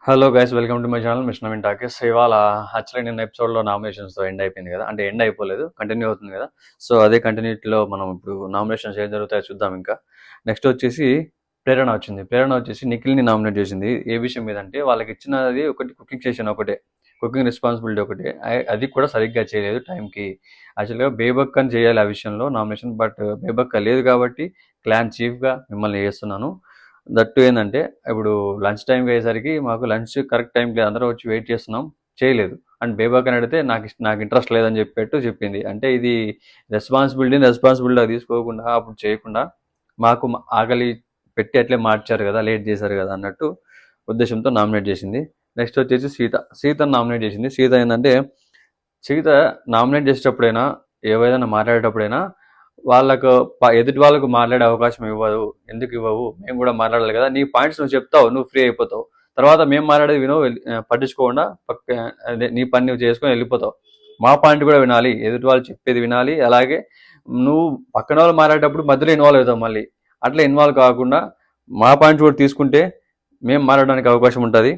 Hello guys, welcome to my channel machine Naveen talkies. ఇవాళ actually నిన్న ఎపిసోడ్లో నామినేషన్స్తో ఎండ్ అయిపోయింది కదా, అంటే ఎండ్ అయిపోలేదు, కంటిన్యూ అవుతుంది కదా. సో అదే కంటిన్యూటీలో మనం ఇప్పుడు నామినేషన్స్ ఏం జరుగుతాయో చూద్దాం. ఇంకా నెక్స్ట్ వచ్చేసి ప్రేరణ వచ్చింది. ప్రేరణ వచ్చేసి నిఖిల్ని నామినేట్ చేసింది. ఏ విషయం మీద అంటే వాళ్ళకి ఇచ్చినది ఒకటి, కుకింగ్ సెషన్ ఒకటే, కుకింగ్ రెస్పాన్సిబిలిటీ ఒకటే. అది కూడా సరిగ్గా చేయలేదు టైంకి. యాక్చువల్గా బేబక్ అని చేయాలి ఆ విషయంలో నామినేషన్, బట్ బేబక్క లేదు కాబట్టి క్లాన్ చీఫ్గా మిమ్మల్ని చేస్తున్నాను. దట్టు ఏంటంటే ఇప్పుడు లంచ్ టైంకి అయ్యేసరికి మాకు లంచ్ కరెక్ట్ టైంకి లేదు, అందరూ వచ్చి వెయిట్ చేస్తున్నాం, చేయలేదు. అండ్ బేబాక్ అని అడిగితే నాకు ఇంట్రెస్ట్ లేదని చెప్పేట్టు చెప్పింది. అంటే ఇది రెస్పాన్సిబిలిటీ తీసుకోకుండా అప్పుడు చేయకుండా మాకు ఆకలి పెట్టి అట్లే మార్చారు కదా, లేట్ చేశారు కదా అన్నట్టు ఉద్దేశంతో నామినేట్ చేసింది. నెక్స్ట్ వచ్చేసి సీతను నామినేట్ చేసింది. సీత ఏంటంటే సీత నామినేట్ చేసేటప్పుడైనా ఏవైనా మాట్లాడేటప్పుడైనా వాళ్ళకు ఎదుటి వాళ్ళకు మాట్లాడే అవకాశం ఇవ్వదు. ఎందుకు ఇవ్వవు? మేము కూడా మాట్లాడాలి కదా. నీ పాయింట్స్ నువ్వు చెప్తావు, నువ్వు ఫ్రీ అయిపోతావు. తర్వాత మేము మాట్లాడేది వినవు, పట్టించుకోకుండా అదే నీ పని నువ్వు చేసుకొని వెళ్ళిపోతావు. మా పాయింట్ కూడా వినాలి, ఎదుటి వాళ్ళు చెప్పేది వినాలి. అలాగే నువ్వు పక్కన వాళ్ళు మాట్లాడేటప్పుడు మధ్యలో ఇన్వాల్వ్ అవుతావు. మళ్ళీ అట్లా ఇన్వాల్వ్ కాకుండా మా పాయింట్స్ కూడా తీసుకుంటే మేము మాట్లాడడానికి అవకాశం ఉంటుంది.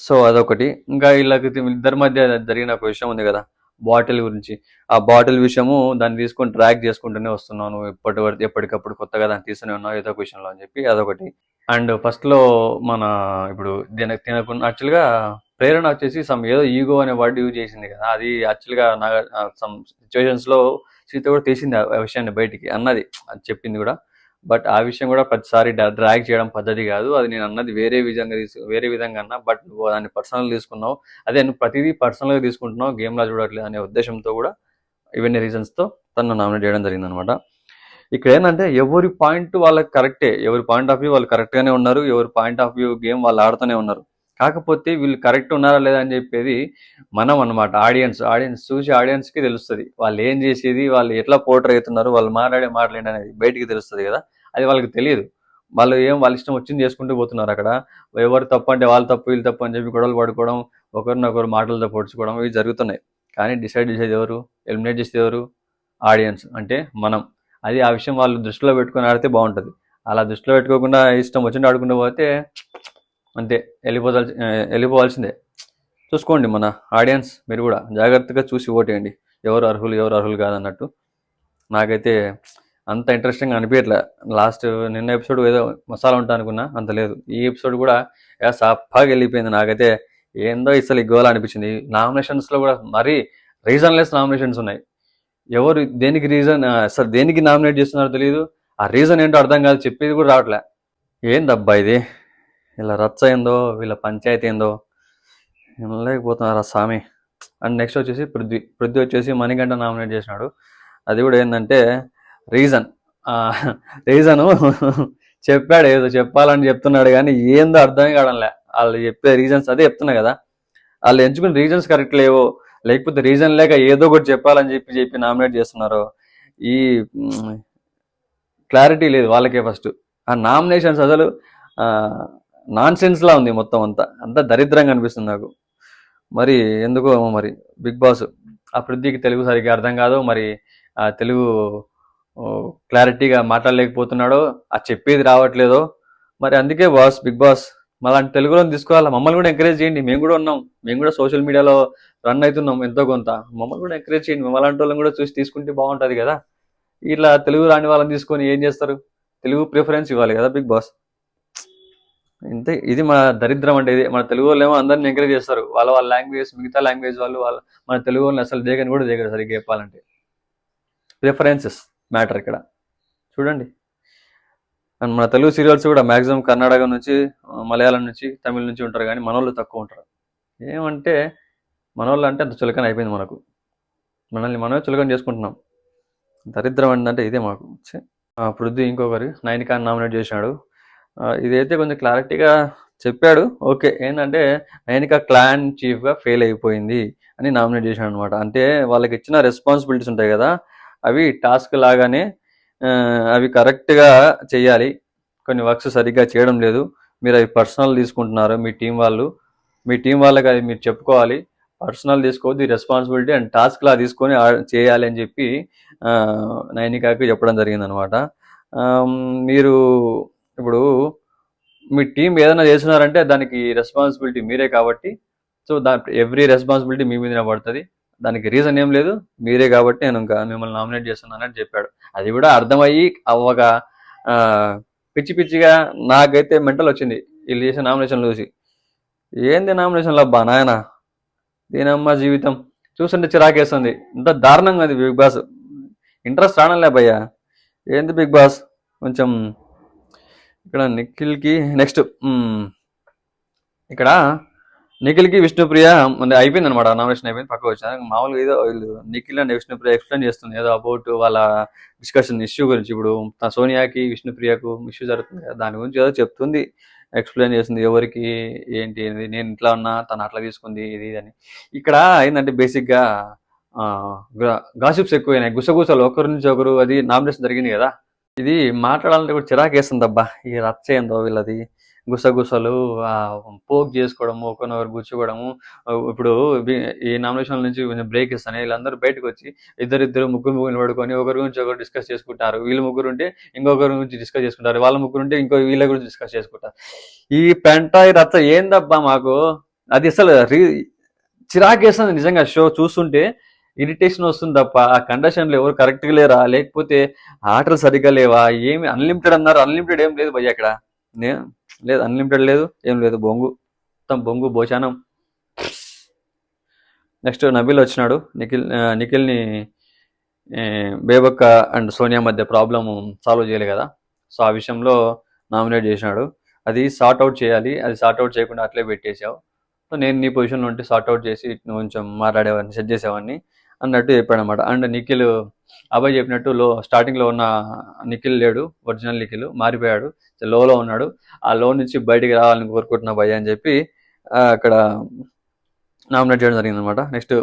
సో అదొకటి. ఇంకా వీళ్ళకి ఇద్దరి మధ్య జరిగిన ఒక విషయం ఉంది కదా, బాటిల్ గురించి. ఆ బాటిల్ విషయము దాన్ని తీసుకొని ట్రాక్ చేసుకుంటూనే వస్తున్నాను, ఎప్పటికప్పుడు కొత్తగా దాన్ని తీస్తూనే ఉన్నావు ఏదో ఒక విషయంలో అని చెప్పి అదొకటి. అండ్ ఫస్ట్లో మన ఇప్పుడు తినకుండా యాక్చువల్గా ప్రేరణ వచ్చేసి ఏదో ఈగో అనే వర్డ్ యూజ్ చేసింది కదా, అది యాక్చువల్గా సమ్ సిచ్యువేషన్స్లో సీత కూడా తీసింది ఆ విషయాన్ని బయటికి అన్నది, అది చెప్పింది కూడా. బట్ ఆ విషయం కూడా ప్రతిసారి డ్రాగ్ చేయడం పద్ధతి కాదు. అది నేను అన్నది వేరే విధంగా అన్నా, బట్ నువ్వు దాన్ని పర్సనల్ తీసుకున్నావు. అదే నువ్వు ప్రతిదీ పర్సనల్గా తీసుకుంటున్నావు, గేమ్లా చూడట్లేదు అనే ఉద్దేశంతో కూడా ఇవన్నీ రీజన్స్తో తను నామినేట్ చేయడం జరిగింది అనమాట. ఇక్కడ ఏంటంటే ఎవరి పాయింట్ వాళ్ళకి కరెక్టే, ఎవరి పాయింట్ ఆఫ్ వ్యూ వాళ్ళు కరెక్ట్గానే ఉన్నారు, ఎవరి పాయింట్ ఆఫ్ వ్యూ గేమ్ వాళ్ళు ఆడుతూనే ఉన్నారు. కాకపోతే వీళ్ళు కరెక్ట్ ఉన్నారా లేదా అని చెప్పేది మనం అనమాట. ఆడియన్స్ చూసి ఆడియన్స్కి తెలుస్తుంది వాళ్ళు ఏం చేసేది, వాళ్ళు ఎట్లా పోర్ట్రే అవుతున్నారు, వాళ్ళు మాట్లాడే మాటలేంటి అనేది బయటికి తెలుస్తుంది కదా. అది వాళ్ళకి తెలియదు. వాళ్ళ ఇష్టం వచ్చింది చేసుకుంటూ పోతున్నారు. అక్కడ ఎవరు తప్పు అంటే వాళ్ళు తప్పు, వీళ్ళు తప్పు అని చెప్పి గొడవలు పడుకోవడం, ఒకరినొకరు మాటలతో పొడుచుకోవడం ఇవి జరుగుతున్నాయి. కానీ డిసైడ్ చేసేది ఎవరు, ఎలిమినేట్ చేసేది ఎవరు? ఆడియన్స్ అంటే మనం. అది ఆ విషయం వాళ్ళు దృష్టిలో పెట్టుకొని ఆడితే బాగుంటుంది. అలా దృష్టిలో పెట్టుకోకుండా ఇష్టం వచ్చింది ఆడుకుంటూ పోతే అంతే, వెళ్ళిపోవాల్సిందే. చూసుకోండి మన ఆడియన్స్, మీరు కూడా జాగ్రత్తగా చూసి ఓటేయండి, ఎవరు అర్హులు కాదన్నట్టు. నాకైతే అంత ఇంట్రెస్టింగ్ అనిపించట్లే. నిన్న ఎపిసోడ్ ఏదో మసాలా ఉంటా అనుకున్నా, అంత లేదు. ఈ ఎపిసోడ్ కూడా సప్పగా వెళ్ళిపోయింది. నాకైతే ఏందో ఇసలు ఈ గోల్ అనిపించింది. నామినేషన్స్లో కూడా మరీ రీజన్లెస్ నామినేషన్స్ ఉన్నాయి. ఎవరు దేనికి అసలు దేనికి నామినేట్ చేస్తున్నారో తెలియదు. ఆ రీజన్ ఏంటో అర్థం కాదు, చెప్పేది కూడా రావట్లే. ఏందబ్బా ఇది, ఇలా రచ్చ ఏందో, వీళ్ళ పంచాయతీ ఏందో లేకపోతున్నారు ఆ స్వామి. అండ్ నెక్స్ట్ వచ్చేసి పృథ్వీ వచ్చేసి మణికంఠ నామినేట్ చేసినాడు. అది కూడా ఏంటంటే రీజను చెప్పాడు, ఏదో చెప్పాలని చెప్తున్నాడు కానీ ఏందో అర్థమే కావడంలే. వాళ్ళు చెప్పే రీజన్స్ అదే చెప్తున్నా కదా, వాళ్ళు ఎంచుకున్న రీజన్స్ కరెక్ట్ లేవో, లేకపోతే రీజన్ లేక ఏదో ఒకటి చెప్పాలని చెప్పి నామినేట్ చేస్తున్నారు. ఈ క్లారిటీ లేదు వాళ్ళకే. ఫస్ట్ ఆ నామినేషన్స్ అసలు నాన్ సెన్స్లా ఉంది, మొత్తం అంతా దరిద్రంగా అనిపిస్తుంది నాకు. మరి ఎందుకో మరి బిగ్ బాస్ ఆ పృథ్వీకి తెలుగు సరిగ్గా అర్థం కాదు, మరి ఆ తెలుగు క్లారిటీగా మాట్లాడలేకపోతున్నాడో, ఆ చెప్పేది రావట్లేదో. మరి అందుకే బిగ్ బాస్ మళ్ళీ తెలుగులో తీసుకోవాలా. మమ్మల్ని కూడా ఎంకరేజ్ చేయండి, మేము కూడా ఉన్నాం, మేము కూడా సోషల్ మీడియాలో రన్ అవుతున్నాం ఎంతో కొంత. మమ్మల్ని కూడా ఎంకరేజ్ చేయండి, మమ్మల్ని వాళ్ళని కూడా చూసి తీసుకుంటే బాగుంటుంది కదా. ఇట్లా తెలుగు రాని వాళ్ళని తీసుకొని ఏం చేస్తారు? తెలుగు ప్రిఫరెన్స్ ఇవ్వాలి కదా బిగ్ బాస్. ఇంతే, ఇది మన దరిద్రం. అంటే ఇది మన తెలుగు వాళ్ళు ఏమో అందరిని ఎంకరేజ్ చేస్తారు, వాళ్ళ లాంగ్వేజ్, మిగతా లాంగ్వేజ్ వాళ్ళు మన తెలుగు వాళ్ళని అసలు దేగని కూడా దిగరు సరిగ్గా చెప్పాలంటే. ప్రిఫరెన్సెస్ మ్యాటర్ ఇక్కడ చూడండి. అండ్ మన తెలుగు సీరియల్స్ కూడా మ్యాక్సిమం కర్ణాటక నుంచి, మలయాళం నుంచి, తమిళ నుంచి ఉంటారు, కానీ మనోళ్ళు తక్కువ ఉంటారు. ఏమంటే మనోళ్ళు అంటే అంత చులకన అయిపోయింది మనకు, మనల్ని మనమే చులకన చేసుకుంటున్నాం. దరిద్రం ఏంటంటే ఇదే మాకు. పృథ్వీ ఇంకొకరు నైనికాని నామినేట్ చేసినాడు. ఇదైతే కొంచెం క్లారిటీగా చెప్పాడు. ఓకే, ఏంటంటే నైనిక క్లాన్ చీఫ్గా ఫెయిల్ అయిపోయింది అని నామినేట్ చేశాడు అనమాట. అంటే వాళ్ళకి ఇచ్చిన రెస్పాన్సిబిలిటీస్ ఉంటాయి కదా, అవి టాస్క్ లాగానే అవి కరెక్ట్గా చేయాలి. కొన్ని వర్క్స్ సరిగ్గా చేయడం లేదు, మీరు అవి పర్సనల్ తీసుకుంటున్నారు. మీ టీం వాళ్ళకి అది మీరు చెప్పుకోవాలి. పర్సనల్ తీసుకోవద్దు, రెస్పాన్సిబిలిటీ అండ్ టాస్క్ లా తీసుకొని చేయాలి అని చెప్పి నైనికాకి చెప్పడం జరిగిందనమాట. మీరు ఇప్పుడు మీ టీం ఏదైనా చేస్తున్నారంటే దానికి రెస్పాన్సిబిలిటీ మీరే కాబట్టి, సో ఎవ్రీ రెస్పాన్సిబిలిటీ మీ మీదనే పడుతుంది. దానికి రీజన్ ఏం లేదు, మీరే కాబట్టి నేను ఇంకా మిమ్మల్ని నామినేట్ చేస్తున్నానని చెప్పాడు. అది కూడా అర్థమయ్యి ఒక పిచ్చి పిచ్చిగా నాకైతే మెంటల్ వచ్చింది వీళ్ళు చేసే నామినేషన్లు చూసి. ఏంది నామినేషన్లు అబ్బా నాయన, దీనమ్మ జీవితం చూస్తుంటే చిరాకేస్తుంది. ఇంత దారుణంగా ఉంది బిగ్ బాస్. ఇంట్రెస్ట్ రావడంలే భయ్యా. ఏంది బిగ్ బాస్ కొంచెం. ఇక్కడ నిఖిల్కి నెక్స్ట్ ఇక్కడ నిఖిల్కి విష్ణుప్రియ అయిపోయింది అనమాట. నామినేషన్ అయిపోయింది, పక్క వచ్చాను. మామూలుగా ఏదో వీళ్ళు నిఖిల్ అండ్ విష్ణుప్రియ ఎక్స్ప్లెయిన్ చేస్తుంది ఏదో అబౌట్ వాళ్ళ డిస్కషన్ ఇష్యూ గురించి. ఇప్పుడు సోనియాకి విష్ణుప్రియకు ఇష్యూ జరుగుతుంది కదా, దాని గురించి ఏదో చెప్తుంది, ఎక్స్ప్లెయిన్ చేస్తుంది ఎవరికి ఏంటి అనేది. నేను ఇట్లా ఉన్నా తను అట్లా తీసుకుంది ఇది అని. ఇక్కడ ఏంటంటే బేసిక్గా గాసిప్స్ ఎక్కువైనాయి, గుసగుసలు ఒకరి నుంచి ఒకరు. అది నామినేషన్ జరిగింది కదా, ఇది మాట్లాడాలంటే కూడా చిరాకేస్తుంది అబ్బా. ఈ రచ్చ ఏందో వీళ్ళది, గుసగుసలు, పోక్ చేసుకోవడము, ఒకరినొకరు గుచ్చుకోవడము. ఇప్పుడు ఈ నామినేషన్ నుంచి కొంచెం బ్రేక్ ఇస్తాను, వీళ్ళందరూ బయటకు వచ్చి ఇద్దరు ముగ్గురు పడుకొని ఒకరి గురించి ఒకరు డిస్కస్ చేసుకుంటారు. వీళ్ళు ముగ్గురు ఉంటే ఇంకొకరి గురించి డిస్కస్ చేసుకుంటారు, వాళ్ళ ముగ్గురు ఉంటే ఇంకో వీళ్ళ గురించి డిస్కస్ చేసుకుంటారు. ఈ పెంట ఈ రచ్చ ఏందబ్బా మాకు. అది అసలు చిరాకేస్తుంది నిజంగా. షో చూస్తుంటే ఇరిటేషన్ వస్తుంది తప్ప ఆ కండిషన్లు ఎవరు కరెక్ట్గా లేరా, లేకపోతే ఆటలు సరిగ్గా లేవా, ఏమి అన్లిమిటెడ్ అన్నారు. అన్లిమిటెడ్ ఏం లేదు భయ్య అక్కడ, లేదు అన్లిమిటెడ్ లేదు, ఏం లేదు. బొంగు మొత్తం బొంగు భోజనం. నెక్స్ట్ నబీల్ వచ్చినాడు. నిఖిల్ని బేబక్క అండ్ సోనియా మధ్య ప్రాబ్లమ్ సాల్వ్ చేయలే కదా, సో ఆ విషయంలో నామినేట్ చేసినాడు. అది సార్ట్ అవుట్ చేయాలి, అది సార్ట్ అవుట్ చేయకుండా అట్లే పెట్టేసావు. సో నేను నీ పొజిషన్లో ఉంటే సార్ట్ అవుట్ చేసి కొంచెం మాట్లాడేవాడిని, సెట్ చేసేవాడిని అన్నట్టు చెప్పాడు అనమాట. అండ్ నిఖిల్ అబ్బాయి చెప్పినట్టు స్టార్టింగ్లో ఉన్న నిఖిల్ లేడు, ఒరిజినల్ నిఖిల్ మారిపోయాడు, లోలో ఉన్నాడు. ఆ లో నుంచి బయటికి రావాలని కోరుకుంటున్నా భయ్య అని చెప్పి అక్కడ నామినేట్ చేయడం జరిగింది అనమాట. నెక్స్ట్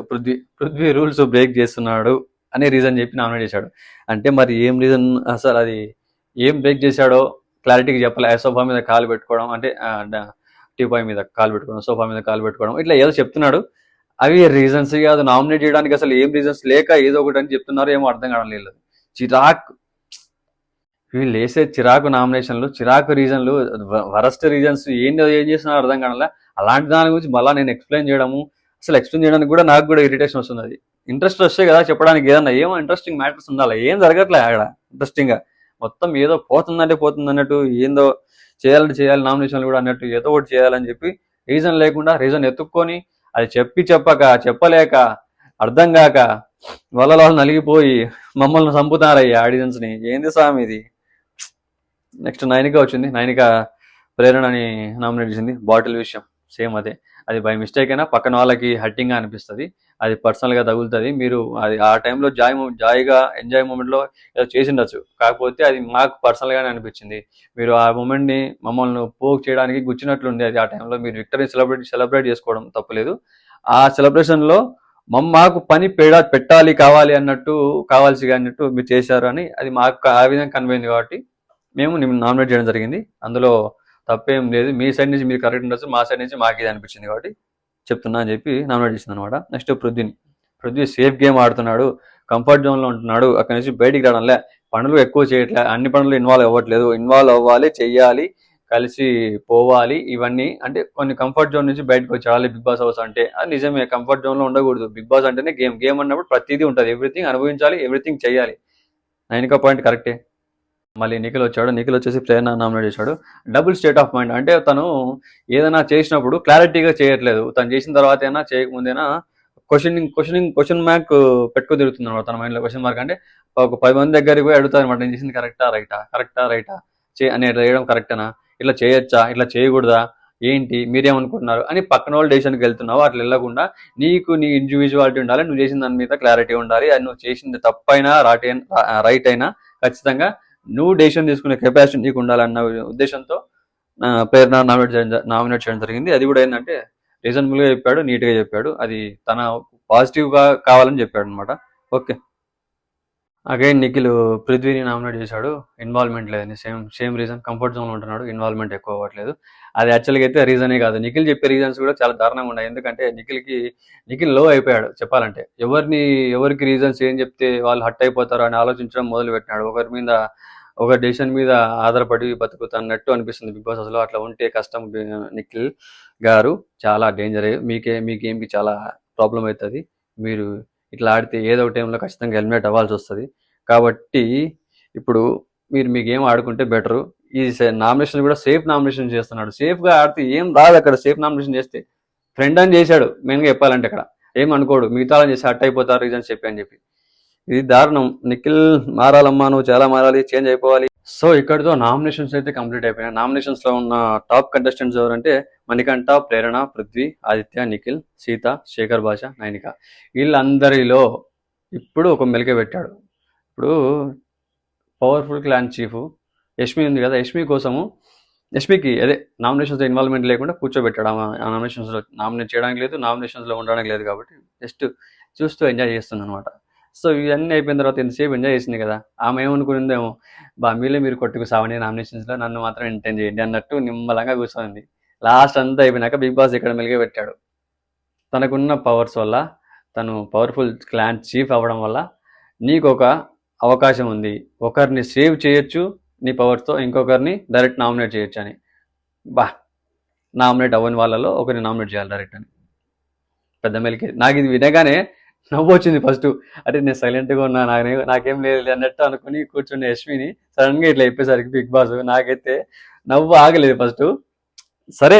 పృథ్వీ రూల్స్ బ్రేక్ చేస్తున్నాడు అనే రీజన్ చెప్పి నామినేట్ చేశాడు. అంటే మరి ఏం రీజన్, అసలు అది ఏం బ్రేక్ చేశాడో క్లారిటీగా చెప్పలే. సోఫా మీద కాలు పెట్టుకోవడం, అంటే టీపాయ్ మీద కాలు పెట్టుకోవడం, సోఫా మీద కాలు పెట్టుకోవడం, ఇట్లా ఏదో చెప్తున్నాడు. అవి రీజన్స్ కాదు, నామినేట్ చేయడానికి అసలు ఏం రీజన్స్ లేక ఏదో ఒకటి అని చెప్తున్నారు, ఏమో అర్థం కావడం లేదు. చిరాకు వీళ్ళు వేసే చిరాకు నామినేషన్లు, చిరాకు రీజన్లు, వరస్ట్ రీజన్స్ ఏంటో ఏం చేస్తున్నారో అర్థం కావడంలే. అలాంటి దాని గురించి మళ్ళీ నేను ఎక్స్ప్లెయిన్ చేయడము, అసలు ఎక్స్ప్లెయిన్ చేయడానికి కూడా నాకు కూడా ఇరిటేషన్ వస్తుంది. అది ఇంట్రెస్ట్ వస్తే కదా చెప్పడానికి, ఏదన్నా ఏమో ఇంట్రెస్టింగ్ మ్యాటర్స్ ఉండాలి. ఏం జరగట్లే అక్కడ ఇంట్రెస్టింగ్గా, మొత్తం ఏదో పోతుంది అన్నట్టు, ఏందో చేయాలంటే చేయాలి నామినేషన్లు కూడా అన్నట్టు, ఏదో ఒకటి చేయాలని చెప్పి రీజన్ లేకుండా రీజన్ ఎత్తుక్కొని అది చెప్పలేక అర్థం కాక వాళ్ళ నలిగిపోయి మమ్మల్ని చంపుతారయ్యా ఆడియన్స్ని. ఏంది స్వామి ఇది. నెక్స్ట్ నైనిక వచ్చింది. నైనిక ప్రేరణ అని నామినేట్ చేసింది. బాటిల్ విషయం సేమ్ అదే, అది బై మిస్టేక్ అయినా పక్కన వాళ్ళకి హట్టింగ్గా అనిపిస్తుంది, అది పర్సనల్గా తగులుతుంది. మీరు అది ఆ టైంలో జాయిగా ఎంజాయ్ మూమెంట్లో ఏదో చేసిండొచ్చు, కాకపోతే అది మాకు పర్సనల్గానే అనిపించింది. మీరు ఆ మూమెంట్ని మమ్మల్ని పోక్ చేయడానికి గుచ్చినట్లుంది. అది ఆ టైంలో మీరు విక్టరీ సెలబ్రేట్ చేసుకోవడం తప్పలేదు. ఆ సెలబ్రేషన్లో మాకు పని పెట్టాలి కావాల్సి అన్నట్టు మీరు చేశారు అని అది మాకు ఆ విధంగా కనిపించింది. కాబట్టి మేము నామినేట్ చేయడం జరిగింది. అందులో తప్పేం లేదు, మీ సైడ్ నుంచి మీరు కరెక్ట్ ఉండొచ్చు, మా సైడ్ నుంచి మాకు ఇది అనిపించింది కాబట్టి చెప్తున్నా అని చెప్పి నామినేట్ చేసింది అనమాట. నెక్స్ట్ పృథ్వీ సేఫ్ గేమ్ ఆడుతున్నాడు, కంఫర్ట్ జోన్లో ఉంటున్నాడు, అక్కడి నుంచి బయటికి రావడంలే, పనులు ఎక్కువ చేయట్లే, అన్ని పనులు ఇన్వాల్వ్ అవ్వట్లేదు. ఇన్వాల్వ్ అవ్వాలి, చెయ్యాలి, కలిసి పోవాలి, ఇవన్నీ అంటే కొన్ని కంఫర్ట్ జోన్ నుంచి బయటకు వచ్చేయాలి. బిగ్ బాస్ హౌస్ అంటే అది నిజమే, కంఫర్ట్ జోన్లో ఉండకూడదు. బిగ్ బాస్ అంటేనే గేమ్ అన్నప్పుడు ప్రతిదీ ఉంటుంది, ఎవ్రీథింగ్ అనుభవించాలి, ఎవ్రీథింగ్ చేయాలి. నైనిక పాయింట్ కరెక్టే. మళ్ళీ నిఖిల్ వచ్చాడు. నిఖిల్ వచ్చేసి ప్రేరణ నామినేట్ చేశాడు. డబుల్ స్టేట్ ఆఫ్ మైండ్, అంటే తను ఏదైనా చేసినప్పుడు క్లారిటీగా చేయట్లేదు, తను చేసిన తర్వాత అయినా చేయకముందైనా క్వశ్చన్ మార్క్ పెట్టుకు తిరుగుతుంది అనమాట తన మైండ్లో. క్వశ్చన్ మార్క్ అంటే ఒక 10 మంది దగ్గరికి పోయి అడుగుతారు అనమాట, నేను చేసింది కరెక్టా రైటా అని చేయడం కరెక్టేనా, ఇట్లా చేయొచ్చా, ఇట్లా చేయకూడదా, ఏంటి మీరేమనుకుంటున్నారు అని పక్కన వాళ్ళు డెసిషన్కి వెళ్తున్నావు. అట్లా వెళ్ళకుండా నీకు నీ ఇండివిజువాలిటీ ఉండాలి, నువ్వు చేసిన దాని మీద క్లారిటీ ఉండాలి. అది నువ్వు చేసింది తప్పైనా రైట్ అయినా ఖచ్చితంగా నువ్వు డెసిషన్ తీసుకునే కెపాసిటీ నీకు ఉండాలన్న ఉద్దేశంతో ప్రేరణ నామినేట్ చేయడం జరిగింది. అది కూడా ఏంటంటే రీజనబుల్గా చెప్పాడు, నీట్గా చెప్పాడు, అది తన పాజిటివ్గా కావాలని చెప్పాడు అనమాట. ఓకే. అగైన్ నిఖిల్ పృథ్వీని నామినేట్ చేశాడు. ఇన్వాల్వ్మెంట్ లేదని, సేమ్ రీజన్, కంఫర్ట్ జోన్లో ఉంటున్నాడు, ఇన్వాల్వ్మెంట్ ఎక్కువ అవ్వట్లేదు. అది యాక్చువల్గా అయితే రీజనే కాదు, నిఖిల్ చెప్పే రీజన్స్ కూడా చాలా దారుణంగా ఉన్నాయి. ఎందుకంటే నిఖిల్ లో అయిపోయాడు చెప్పాలంటే. ఎవరికి రీజన్స్ ఏం చెప్తే వాళ్ళు హట్ అయిపోతారో అని ఆలోచించడం మొదలు పెట్టినాడు. ఒకరి మీద ఒక డెసిషన్ మీద ఆధారపడి బతుకుతున్నట్టు అనిపిస్తుంది బిగ్ బాస్. అసలు అట్లా ఉంటే కష్టం. నిఖిల్ గారు చాలా డేంజర్. మీ గేమ్కి చాలా ప్రాబ్లం అవుతుంది. మీరు ఇట్లా ఆడితే ఏదో ఒక టైంలో ఖచ్చితంగా ఎలిమినేట్ అవ్వాల్సి వస్తుంది. కాబట్టి ఇప్పుడు మీరు మీ గేమ్ ఆడుకుంటే బెటరు. ఈ నామినేషన్ కూడా సేఫ్ నామినేషన్ చేస్తున్నాడు. సేఫ్గా ఆడితే ఏం రాదు అక్కడ. సేఫ్ నామినేషన్ చేస్తే ఫ్రెండ్ అని చేశాడు మెయిన్గా చెప్పాలంటే. అక్కడ ఏం అనుకోడు, మిగతా వాళ్ళని చేసి హట్ అయిపోతారు రీజన్స్ చెప్పి అని చెప్పి. ఇది దారుణం. నిఖిల్ మారాలమ్మా, నువ్వు చాలా మారాలి, చేంజ్ అయిపోవాలి. సో ఇక్కడితో నామినేషన్స్ అయితే కంప్లీట్ అయిపోయినాయి. నామినేషన్స్ లో ఉన్న టాప్ కంటెస్టెంట్స్ ఎవరంటే మణికంఠ, ప్రేరణ, పృథ్వీ, ఆదిత్య, నిఖిల్, సీత, శేఖర్ భాష, నైనిక. వీళ్ళందరిలో ఇప్పుడు ఒక మెలిక పెట్టాడు. ఇప్పుడు పవర్ఫుల్ క్లాన్ చీఫ్ యష్మి ఉంది కదా, యష్మికి అదే నామినేషన్స్లో ఇన్వాల్వ్మెంట్ లేకుండా కూర్చోబెట్టాడు. ఆ నామినేషన్స్లో నామినేట్ చేయడానికి లేదు, నామినేషన్స్లో ఉండడానికి లేదు. కాబట్టి జస్ట్ చూస్తూ ఎంజాయ్ చేస్తుంది అనమాట. సో ఇవన్నీ అయిపోయిన తర్వాత ఎంతసేపు ఎంజాయ్ చేసింది కదా, ఆమె ఏమనుకునిందేమో, మీలో మీరు కొట్టుకు సావండి నామినేషన్స్లో, నన్ను మాత్రం ఎంటర్టైన్ చేయండి అన్నట్టు నిమ్మలంగా కూర్చోండి. లాస్ట్ అంతా అయిపోయినాక బిగ్ బాస్ ఇక్కడ మెలిగే పెట్టాడు. తనకున్న పవర్స్ వల్ల, తను పవర్ఫుల్ క్లాన్ చీఫ్ అవ్వడం వల్ల నీకు ఒక అవకాశం ఉంది. ఒకరిని సేవ్ చేయొచ్చు నీ పవర్స్తో, ఇంకొకరిని డైరెక్ట్ నామినేట్ చేయొచ్చు అని. నామినేట్ అవ్వని వాళ్ళలో ఒకరిని నామినేట్ చేయాలి డైరెక్ట్ అని పెద్ద మెలికి. నాకు ఇది వినగానే నవ్వు వచ్చింది ఫస్ట్. అంటే నేను సైలెంట్గా ఉన్నా, నాకేం లేదు అన్నట్టు అనుకుని కూర్చున్న యష్మిని సడన్గా ఇట్లా చెప్పేసరికి బిగ్ బాస్, నాకైతే నవ్వు ఆగలేదు ఫస్ట్. సరే,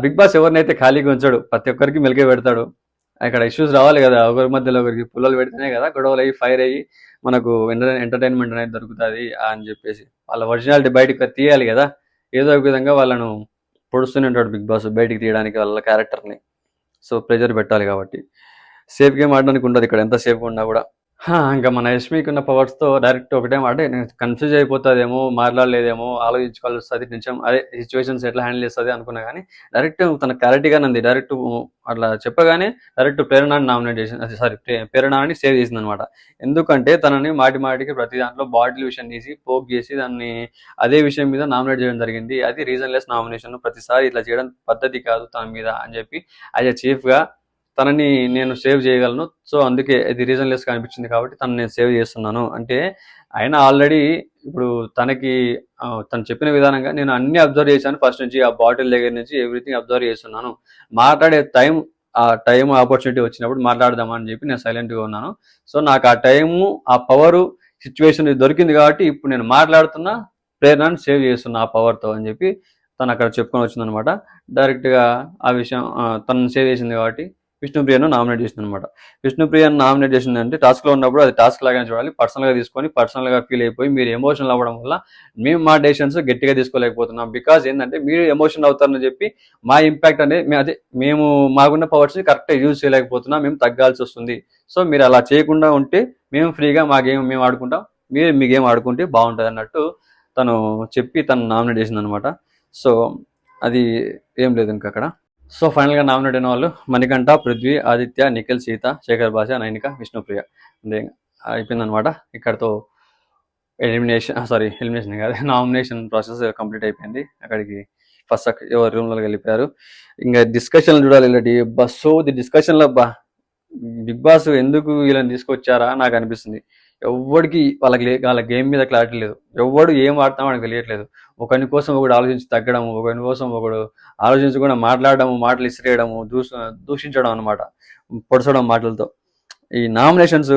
బిగ్ బాస్ ఎవరినైతే ఖాళీగా ఉంచాడు, ప్రతి ఒక్కరికి మెలిగే పెడతాడు. అక్కడ ఇష్యూస్ రావాలి కదా, ఒకరి మధ్యలో ఒకరికి పుల్లలు పెడితేనే కదా గొడవలు అయ్యి ఫైర్ అయ్యి మనకు ఎంటర్టైన్మెంట్ అనేది దొరుకుతుంది అని చెప్పేసి వాళ్ళ ఒరిజినాలిటీ బయటకు తీయాలి కదా. ఏదో ఒక విధంగా వాళ్ళను పొడుస్తూనే ఉంటాడు బిగ్ బాస్ బయటికి తీయడానికి వాళ్ళ క్యారెక్టర్ని. సో ప్రెజర్ పెట్టాలి కాబట్టి సేఫ్ గేమ్ ఆడడానికి ఉండదు ఇక్కడ, ఎంత సేఫ్గా ఉన్నా కూడా. ఇంకా మన యష్మికి ఉన్న పవర్స్తో డైరెక్ట్ ఒకటే మాట, నేను కన్ఫ్యూజ్ అయిపోతుందేమో, మాట్లాడలేదేమో, ఆలోచించుకోవాల్సి వస్తుంది కొంచెం, అదే సిచ్యువేషన్స్ ఎట్లా హ్యాండిల్ చేస్తుంది అనుకున్నా. కానీ డైరెక్ట్ తన క్లారిటీగా నంది, డైరెక్ట్ అట్లా చెప్పగానే డైరెక్ట్ ప్రేరణని నామినేట్ చేసింది, ప్రేరణని సేవ్ చేసింది అనమాట. ఎందుకంటే తనని మాటికి ప్రతి దాంట్లో బాటిల్ విషయం తీసి పోక్ చేసి దాన్ని అదే విషయం మీద నామినేట్ చేయడం జరిగింది. అది రీజన్లెస్ నామినేషన్, ప్రతిసారి ఇట్లా చేయడం పద్ధతి కాదు తన మీద అని చెప్పి యాజ్ ఎ చీఫ్గా తనని నేను సేవ్ చేయగలను. సో అందుకే ఇది రీజన్లెస్గా అనిపించింది కాబట్టి తను నేను సేవ్ చేస్తున్నాను అంటే. ఆయన ఆల్రెడీ ఇప్పుడు తను చెప్పిన విధానంగా నేను అన్ని అబ్జర్వ్ చేశాను ఫస్ట్ నుంచి, ఆ బాటిల్ దగ్గర నుంచి ఎవ్రీథింగ్ అబ్జర్వ్ చేస్తున్నాను. మాట్లాడే టైం ఆపర్చునిటీ వచ్చినప్పుడు మాట్లాడదామని చెప్పి నేను సైలెంట్గా ఉన్నాను. సో నాకు ఆ టైము, ఆ పవరు, సిచ్యువేషన్ దొరికింది కాబట్టి ఇప్పుడు నేను మాట్లాడుతున్నా, ప్రేరణను సేవ్ చేస్తున్నా ఆ పవర్తో అని చెప్పి తను అక్కడ చెప్పుకొని వచ్చిందనమాట. డైరెక్ట్గా ఆ విషయం తను సేవ్ చేసింది కాబట్టి విష్ణుప్రియను నామినేట్ చేసింది అనమాట. విష్ణుప్రియను నామినేట్ చేసిందంటే టాస్క్లో ఉన్నప్పుడు అది టాస్క్ లాగానే చూడాలి. పర్సనల్గా తీసుకొని పర్సనల్గా ఫీల్ అయిపోయి మీరు ఎమోషనల్ అవ్వడం వల్ల మేము మా డెసిషన్స్ గట్టిగా తీసుకోలేకపోతున్నాం. బికాజ్ ఏంటంటే మీరు ఎమోషనల్ అవుతారని చెప్పి మా ఇంపాక్ట్ అనేది మేము మాకున్న పవర్స్ని కరెక్ట్గా యూజ్ చేయలేకపోతున్నాం, మేము తగ్గాల్సి వస్తుంది. సో మీరు అలా చేయకుండా ఉంటే మేము ఫ్రీగా మా గేమ్ మేము ఆడుకుంటాం, మీరు మీ గేమ్ ఆడుకుంటే బాగుంటుంది అన్నట్టు తను చెప్పి తను నామినేట్ చేసింది అనమాట. సో అది ఏం లేదు ఇంకా అక్కడ. సో ఫైనల్గా నామినేట్ అయిన వాళ్ళు మణికంఠ, పృథ్వీ, ఆదిత్య, నిఖిల్, సీత, శేఖర్ భాష, నైనిక, విష్ణుప్రియ. అదే అయిపోయిందనమాట. ఇక్కడతో ఎలిమినేషన్ కాదు, నామినేషన్ ప్రాసెస్ కంప్లీట్ అయిపోయింది. అక్కడికి ఫస్ట్ ఎవరు రూమ్లో వెళ్ళిపోయారు. ఇంకా డిస్కషన్లు చూడాలి ఇలాంటి ది డిస్కషన్లో బిగ్ బాస్ ఎందుకు వీళ్ళని తీసుకొచ్చారా నాకు అనిపిస్తుంది. ఎవరికి వాళ్ళ గేమ్ మీద క్లారిటీ లేదు. ఎవడు ఏం ఆడుతామో మనకు తెలియట్లేదు. ఒకరి కోసం ఒకడు ఆలోచించి తగ్గడము, ఒకరి కోసం ఒకడు ఆలోచించకుండా మాట్లాడడము, మాటలు ఇసిరేయడము, దూషించడం అనమాట, పొడసడం మాటలతో. ఈ నామినేషన్స్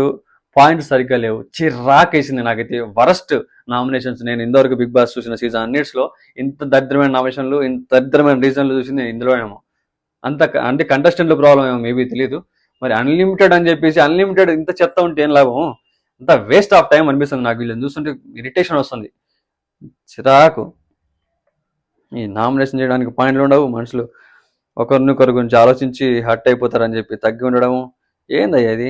పాయింట్స్ సరిగ్గా లేవు. చిరాకేసింది నాకైతే. వరస్ట్ నామినేషన్స్ నేను ఇంతవరకు బిగ్ బాస్ చూసిన సీజన్ అన్నిట్స్లో. ఇంత దరిద్రమైన నామినేషన్లు, ఇంత దరిద్రమైన రీజన్లు చూసింది నేను ఇందులోనేమో. అంటే కంటెస్టెంట్ల ప్రాబ్లం ఏమో మేబీ తెలియదు. మరి అన్లిమిటెడ్ అని చెప్పేసి అన్లిమిటెడ్ ఇంత చెత్త ఉంటే ఏం లాభం? అంత వేస్ట్ ఆఫ్ టైం అనిపిస్తుంది నాకు. వీళ్ళని చూస్తుంటే ఇరిటేషన్ వస్తుంది, చిరాకు. ఈ నామినేషన్ చేయడానికి పాయింట్లు ఉండవు, మనుషులు ఒకరినొకరి గురించి ఆలోచించి హర్ట్ అయిపోతారని చెప్పి తగ్గి ఉండడము ఏందయ్యా ఇది.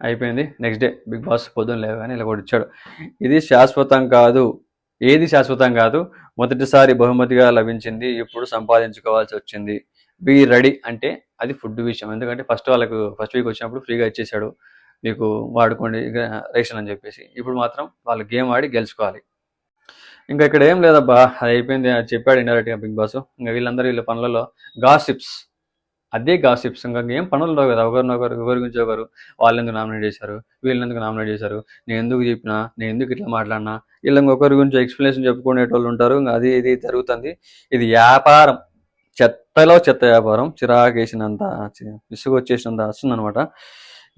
అయిపోయింది. నెక్స్ట్ డే బిగ్ బాస్ పొద్దున్న లేవగానే ఇలా కూడా ఇచ్చాడు, ఇది శాశ్వతం కాదు, ఏది శాశ్వతం కాదు, మొదటిసారి బహుమతిగా లభించింది, ఇప్పుడు సంపాదించుకోవాల్సి వచ్చింది, బీ రెడీ. అంటే అది ఫుడ్ విషయం. ఎందుకంటే ఫస్ట్ వీక్ వచ్చినప్పుడు ఫ్రీగా ఇచ్చేసాడు, మీకు వాడుకోండి రేషన్ అని చెప్పేసి. ఇప్పుడు మాత్రం వాళ్ళు గేమ్ ఆడి గెలుచుకోవాలి. ఇంకా ఇక్కడ ఏం లేదబ్బా, అది అయిపోయింది, అది చెప్పాడు ఇండైరెక్ట్గా బిగ్ బాస్. ఇంకా వీళ్ళ పనులలో గాసిప్స్ అదే గాసిప్స్. ఇంకా ఏం పనులు ఉండవు కదా, ఒకరి గురించి ఒకరు, వాళ్ళు ఎందుకు నామినేట్ చేశారు, వీళ్ళని ఎందుకు నామినేట్ చేశారు, నేను ఎందుకు చెప్పినా, నేను ఎందుకు ఇట్లా మాట్లాడినా, వీళ్ళ ఒకరి గురించి ఎక్స్ప్లెనేషన్ చెప్పుకునేటోళ్ళు ఉంటారు. ఇంకా అది ఇది జరుగుతుంది. ఇది వ్యాపారం, చెత్తలో చెత్త వ్యాపారం. చిరాకేసినంత, విసుగు వచ్చేసినంత వస్తుంది అనమాట.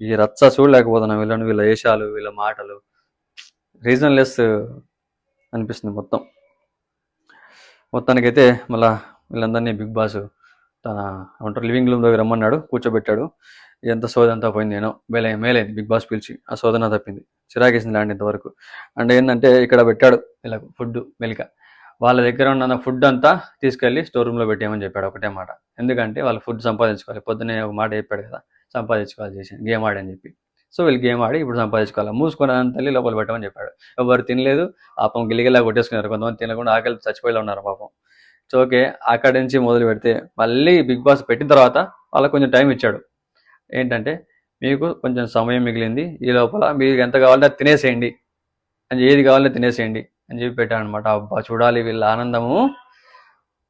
ఈ రచ్చ చూడలేకపోతున్నాం వీళ్ళని, వీళ్ళ వేషాలు, వీళ్ళ మాటలు, రీజన్లెస్ అనిపిస్తుంది మొత్తానికైతే. మళ్ళా వీళ్ళందరినీ బిగ్ బాస్ తన ఏమంటారు లివింగ్ రూమ్ దగ్గర రమ్మన్నాడు, కూర్చోబెట్టాడు. ఎంత సోదంతా పోయింది, నేను మేలైంది బిగ్ బాస్ పిలిచి. ఆ సోదన తప్పింది, చిరాకేసింది ల్యాండ్ ఇంతవరకు. అండ్ ఏంటంటే ఇక్కడ పెట్టాడు వీళ్ళకు ఫుడ్ మెలిక, వాళ్ళ దగ్గర ఉన్న ఫుడ్ అంతా తీసుకెళ్ళి స్టోర్ రూమ్లో పెట్టేయమని చెప్పాడు. ఒకటే మాట, ఎందుకంటే వాళ్ళు ఫుడ్ సంపాదించుకోవాలి. పొద్దున్నే ఒక మాట చెప్పాడు కదా, సంపాదించుకోవాలి చేసి గేమ్ ఆడని చెప్పి. సో వీళ్ళు గేమ్ ఆడి ఇప్పుడు సంపాదించుకోవాలి. మూసుకొని తల్లి లోపల పెట్టమని చెప్పాడు. ఎవరు తినలేదు, పాపం గిలిగిలా కొట్టేసుకున్నారు. కొంతమంది తినకుండా ఆకలి చచ్చిపోయి ఉన్నారు పాపం. సో ఓకే, అక్కడి నుంచి మొదలు పెడితే మళ్ళీ బిగ్ బాస్ పెట్టిన తర్వాత వాళ్ళకి కొంచెం టైం ఇచ్చాడు. ఏంటంటే మీకు కొంచెం సమయం మిగిలింది, ఈ లోపల మీకు ఎంత కావాలంటే అది తినేసేయండి అని, ఏది కావాలంటే తినేసేయండి అని చెప్పి పెట్టాడు అనమాట. అబ్బా చూడాలి వీళ్ళ ఆనందము,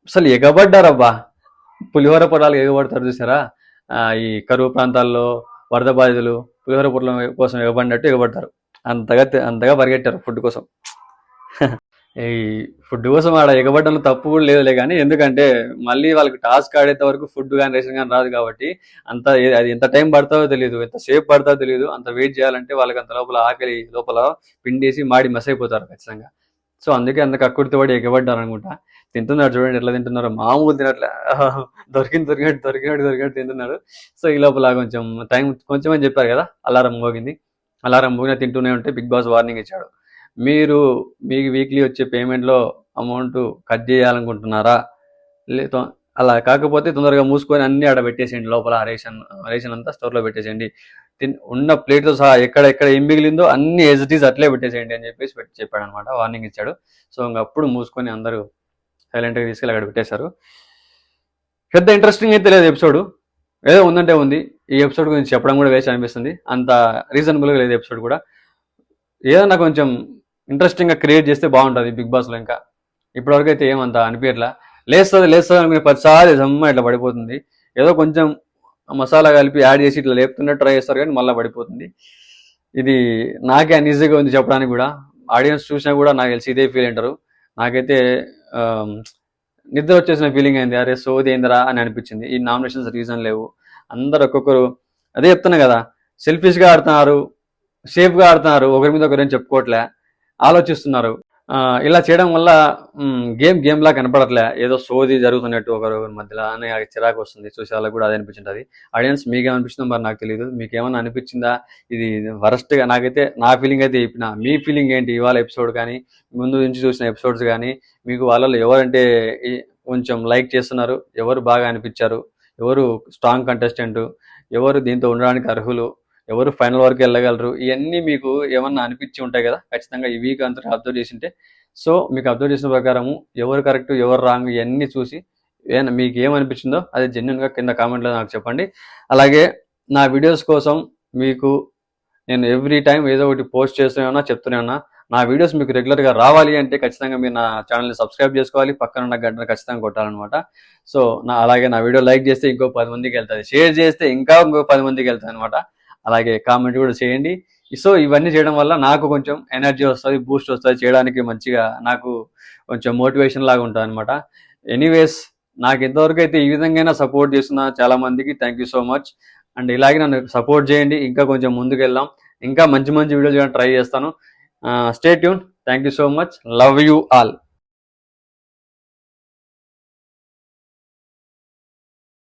అసలు ఎగబడ్డారబ్బా. పులిహోర పొలాలు ఎగబడతారు చూసారా, ఈ కరువు ప్రాంతాల్లో వరద బాధితులు పులిహోర పొలం కోసం ఎగబడినట్టు ఎగబడతారు. అంతగా పరిగెట్టారు ఫుడ్ కోసం. ఈ ఫుడ్ కోసం ఆడ ఎగబడ్డంలో తప్పు కూడా లేదులే, కానీ ఎందుకంటే మళ్ళీ వాళ్ళకి టాస్క్ ఆడేంత వరకు ఫుడ్ కానీ రేషన్ కానీ రాదు కాబట్టి అది ఎంత టైం పడుతుందో తెలియదు, ఎంత సేపు పడుతుందో తెలియదు. అంత వెయిట్ చేయాలంటే వాళ్ళకి అంత లోపల ఆకలి లోపల పిండేసి మాడి మస్ అయిపోతారు ఖచ్చితంగా. సో అందుకే అంత కక్కుడితో పడి ఎగబడ్డారు అనుకుంటా. తింటున్నారు చూడండి ఎట్లా తింటున్నారు, మామూలు తినట్లే, దొరికినట్టు తింటున్నారు. సో ఈ లోపల కొంచెం టైం కొంచెం అని చెప్పారు కదా, అలారం మోగింది. అలారం మోగినా తింటూనే ఉంటే బిగ్ బాస్ వార్నింగ్ ఇచ్చాడు. మీకు వీక్లీ వచ్చే పేమెంట్లో అమౌంట్ కట్ చేయాలనుకుంటున్నారా, లేదు అలా కాకపోతే తొందరగా మూసుకొని అన్ని ఆడ పెట్టేసేయండి, లోపల రేషన్ అంతా స్టోర్లో పెట్టేసేయండి, ఉన్న ప్లేట్తో సహా ఎక్కడ ఏం మిగిలిందో అన్ని యాజ్ ఇట్ ఈజ్ అట్లే పెట్టేసేయండి అని చెప్పేసి చెప్పాడు అనమాట, వార్నింగ్ ఇచ్చాడు. సో ఇంకప్పుడు మూసుకొని అందరూ సైలెంట్గా తీసుకెళ్ళి అక్కడ పెట్టేశారు. పెద్ద ఇంట్రెస్టింగ్ అయితే లేదు ఎపిసోడ్, ఏదో ఉందంటే ఉంది. ఈ ఎపిసోడ్ గురించి చెప్పడం కూడా వేస్ట్ అనిపిస్తుంది, అంత రీజనబుల్గా లేదు ఎపిసోడ్ కూడా. ఏదన్నా కొంచెం ఇంట్రెస్టింగ్గా క్రియేట్ చేస్తే బాగుంటుంది బిగ్ బాస్లో. ఇంకా ఇప్పటివరకు అయితే ఏమంత అనిపించట్లా. లేస్తుంది అనుకునే 10 సార్లు జమ్మ ఇట్లా పడిపోతుంది. ఏదో కొంచెం మసాలా కలిపి యాడ్ చేసి ఇట్లా లేపుతున్నట్టు ట్రై చేస్తారు కానీ మళ్ళీ పడిపోతుంది. ఇది నాకే అన్ఈజీగా ఉంది చెప్పడానికి కూడా. ఆడియన్స్ చూసినా కూడా నాకు తెలిసి ఇదే ఫీల్ అంటారు. నాకైతే నిద్ర వచ్చేసిన ఫీలింగ్ అయింది, అరే సోది ఏందిరా అని అనిపించింది. ఈ నామినేషన్స్ రీజన్ లేవు, అందరు ఒక్కొక్కరు అదే చెప్తున్నా కదా, సెల్ఫిష్గా ఆడుతున్నారు, సేఫ్గా ఆడుతున్నారు, ఒకరి మీద ఒకరేం చెప్పుకోవట్లే, ఆలోచిస్తున్నారు. ఇలా చేయడం వల్ల గేమ్ లా కనపడట్లే, ఏదో సోది జరుగుతున్నట్టు ఒకరి మధ్యలో అని చిరాకు వస్తుంది. చూసే వాళ్ళకి కూడా అదే అనిపించింది. ఆడియన్స్ మీకేమనిపించిందో మరి నాకు తెలియదు, మీకేమన్నా అనిపించిందా ఇది వరస్ట్గా? నాకైతే నా ఫీలింగ్ అయితే చెప్పిన, మీ ఫీలింగ్ ఏంటి? ఇవాళ ఎపిసోడ్ కానీ ముందు నుంచి చూసిన ఎపిసోడ్స్ కానీ మీకు వాళ్ళలో ఎవరంటే కొంచెం లైక్ చేస్తున్నారు, ఎవరు బాగా అనిపించారు, ఎవరు స్ట్రాంగ్ కంటెస్టెంట్, ఎవరు దీంతో ఉండడానికి అర్హులు, ఎవరు ఫైనల్ వరకు వెళ్ళగలరు, ఇవన్నీ మీకు ఏమన్నా అనిపించి ఉంటాయి కదా ఖచ్చితంగా ఈ వీక్ అంతా అబ్జర్వ్ చేసింటే. సో మీకు అబ్జర్వ్ చేసిన ప్రకారము ఎవరు కరెక్ట్ ఎవరు రాంగ్ ఇవన్నీ చూసి మీకు ఏమనిపించిందో అది జెన్యున్గా కింద కామెంట్లో నాకు చెప్పండి. అలాగే నా వీడియోస్ కోసం మీకు నేను ఎవ్రీ టైం ఏదో ఒకటి పోస్ట్ చేస్తూనే ఉన్నా, చెప్తూనే ఉన్నా. నా వీడియోస్ మీకు రెగ్యులర్గా రావాలి అంటే ఖచ్చితంగా మీరు నా ఛానల్ని సబ్స్క్రైబ్ చేసుకోవాలి, పక్కన ఉన్న గంటను ఖచ్చితంగా కొట్టాలన్నమాట. సో అలాగే నా వీడియో లైక్ చేస్తే ఇంకో 10 మందికి వెళ్తుంది, షేర్ చేస్తే ఇంకా ఇంకో 10 మందికి వెళ్తుంది అనమాట. అలాగే కామెంట్ కూడా చేయండి. సో ఇవన్నీ చేయడం వల్ల నాకు కొంచెం ఎనర్జీ వస్తుంది, బూస్ట్ వస్తుంది, చేయడానికి మంచిగా నాకు కొంచెం మోటివేషన్ లాగా ఉంటుంది అనమాట. ఎనీవేస్ నాకు ఎంతవరకు అయితే ఈ విధంగా సపోర్ట్ చేస్తున్నా చాలా మందికి thank you so much. And ఇలాగే నన్ను సపోర్ట్ చేయండి, ఇంకా కొంచెం ముందుకు వెళ్దాం, ఇంకా మంచి వీడియోలు చేయడానికి ట్రై చేస్తాను. Stay tune. Thank you so much. Love you all.